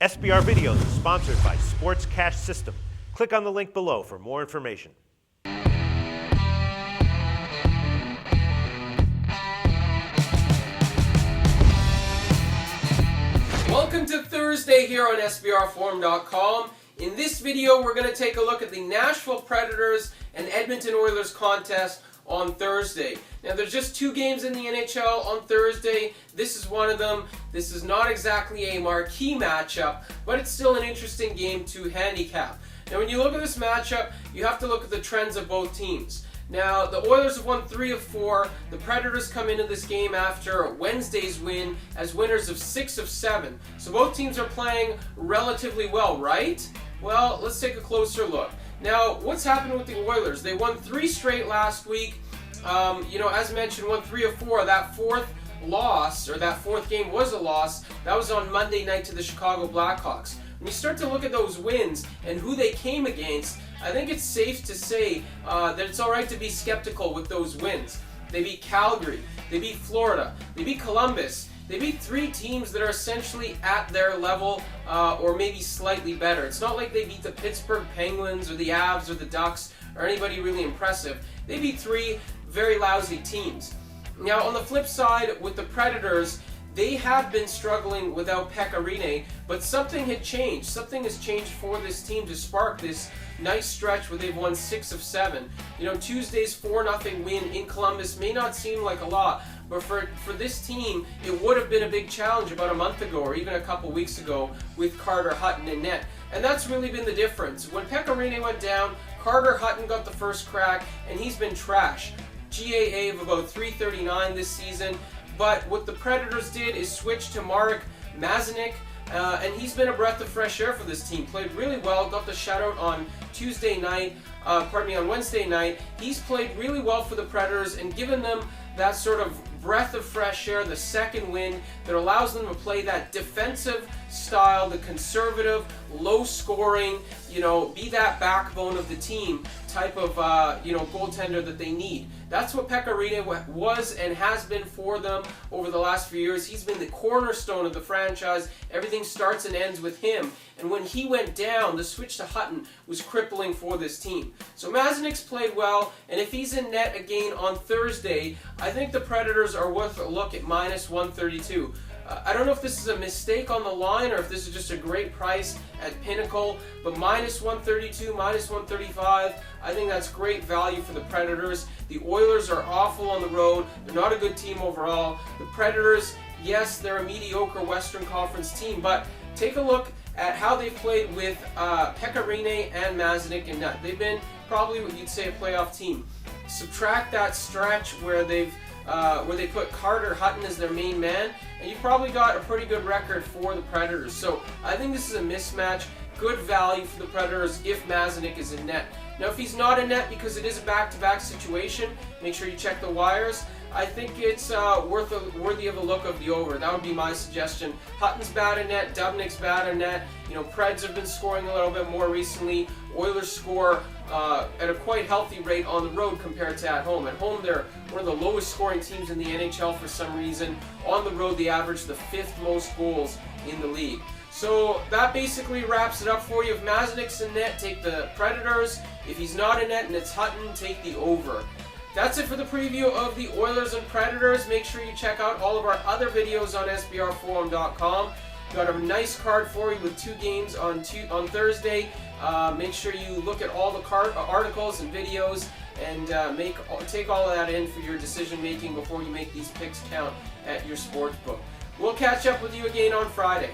SBR Videos is sponsored by Sports Cash System. Click on the link below for more information. Welcome to Thursday here on SBRforum.com. In this video, we're going to take a look at the Nashville Predators and Edmonton Oilers contest on Thursday. Now, there's just two games in the NHL on Thursday. This is one of them. This is not exactly a marquee matchup, but it's still an interesting game to handicap. Now, when you look at this matchup, you have to look at the trends of both teams. Now, the Oilers have won 3 of 4. The Predators come into this game after Wednesday's win as winners of 6 of 7. So both teams are playing relatively well, right? Well, let's take a closer look. Now, what's happened with the Oilers? They won 3 straight last week. As mentioned, won 3 of 4. That fourth loss, or that fourth game was a loss. That was on Monday night to the Chicago Blackhawks. When you start to look at those wins and who they came against, I think it's safe to say that it's all right to be skeptical with those wins. They beat Calgary, they beat Florida, they beat Columbus. They beat 3 teams that are essentially at their level or maybe slightly better. It's not like they beat the Pittsburgh Penguins or the Avs or the Ducks or anybody really impressive. They beat 3 very lousy teams. Now, on the flip side, with the Predators, they have been struggling without Pekka Rinne, but something had changed. Something has changed for this team to spark this nice stretch where they've won 6 of 7. Tuesday's 4-0 win in Columbus may not seem like a lot, but for this team, it would have been a big challenge about a month ago or even a couple weeks ago with Carter Hutton in net. And that's really been the difference. When Pekka Rinne went down, Carter Hutton got the first crack, and he's been trash. GAA of about .339 this season. But what the Predators did is switch to Marek Mazanec, and he's been a breath of fresh air for this team. Played really well, got the shutout on Wednesday night. He's played really well for the Predators and given them that sort of breath of fresh air, the second wind that allows them to play that defensive style, the conservative, low scoring, be that backbone of the team type of, goaltender that they need. That's what Pekka Rinne was and has been for them over the last few years. He's been the cornerstone of the franchise. Everything starts and ends with him. And when he went down, the switch to Hutton was crippling for this team. So Mazanec's played well, and if he's in net again on Thursday, I think the Predators are worth a look at -132. I don't know if this is a mistake on the line or if this is just a great price at Pinnacle, but -132, -135, I think that's great value for the Predators. The Oilers are awful on the road. They're not a good team overall. The Predators, yes, they're a mediocre Western Conference team, but take a look at how they've played with Pekka Rinne and Mazanec and net. They've been probably what you'd say a playoff team. Subtract that stretch where they put Carter Hutton as their main man, and you've probably got a pretty good record for the Predators. So I think this is a mismatch. Good value for the Predators if Mazanec is in net. Now, if he's not in net because it is a back-to-back situation, make sure you check the wires. I think it's worthy of a look of the over. That would be my suggestion. Hutton's bad in net, Dubnyk's bad in net. Preds have been scoring a little bit more recently. Oilers score at a quite healthy rate on the road compared to at home. At home, they're one of the lowest scoring teams in the NHL for some reason. On the road, they average the 5th most goals in the league. So that basically wraps it up for you. If Mazanec's in net, take the Predators. If he's not in net and it's Hutton, take the over. That's it for the preview of the Oilers and Predators. Make sure you check out all of our other videos on SBRforum.com. Got a nice card for you with 2 games on Thursday. Make sure you look at all the articles and videos and take all of that in for your decision making before you make these picks count at your sports book. We'll catch up with you again on Friday.